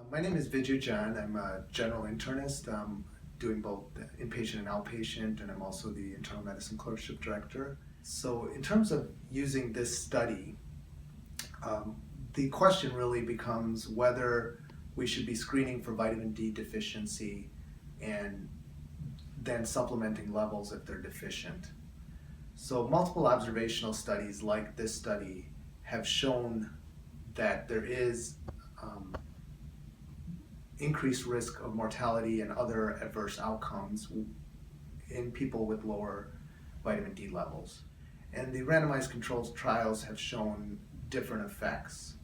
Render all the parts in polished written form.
My name is Viju. I'm a general internist. I'm doing both inpatient and outpatient, and I'm also the internal medicine clerkship director. So in terms of using this study, the question really becomes whether we should be screening for vitamin D deficiency and then supplementing levels if they're deficient. So multiple observational studies like this study have shown that there is increased risk of mortality and other adverse outcomes in people with lower vitamin D levels. And the randomized controlled trials have shown different effects.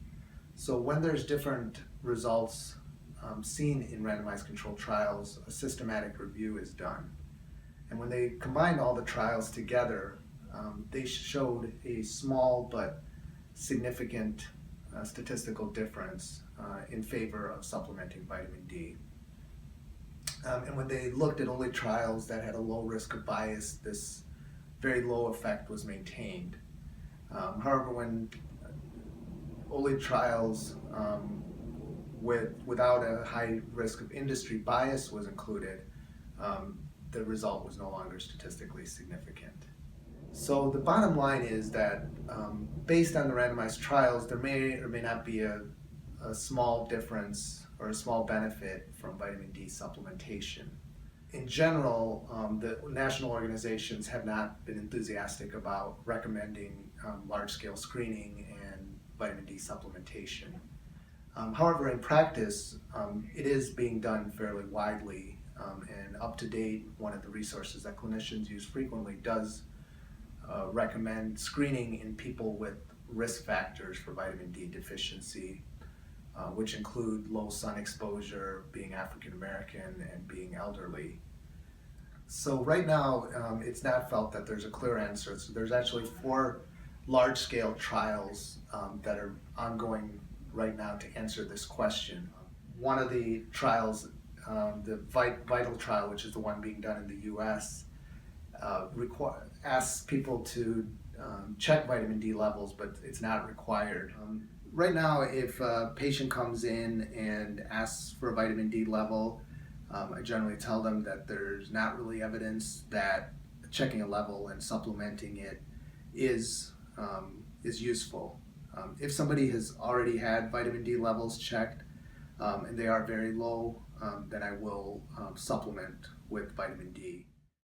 So when there's different results seen in randomized controlled trials, a systematic review is done. And when they combined all the trials together, they showed a small but significant statistical difference in favor of supplementing vitamin D. And when they looked at only trials that had a low risk of bias, this very low effect was maintained. However, when only trials without a high risk of industry bias was included, the result was no longer statistically significant. So the bottom line is that based on the randomized trials, there may or may not be a small difference or a small benefit from vitamin D supplementation. In general, the national organizations have not been enthusiastic about recommending large-scale screening and vitamin D supplementation. However, in practice, it is being done fairly widely, and up to date, one of the resources that clinicians use frequently does recommend screening in people with risk factors for vitamin D deficiency, which include low sun exposure, being African American, and being elderly. So right now, it's not felt that there's a clear answer. So there's actually 4 large-scale trials that are ongoing right now to answer this question. One of the trials, the VITAL trial, which is the one being done in the US, asks people to check vitamin D levels, but it's not required. Right now, if a patient comes in and asks for a vitamin D level, I generally tell them that there's not really evidence that checking a level and supplementing it is useful. If somebody has already had vitamin D levels checked and they are very low, then I will supplement with vitamin D.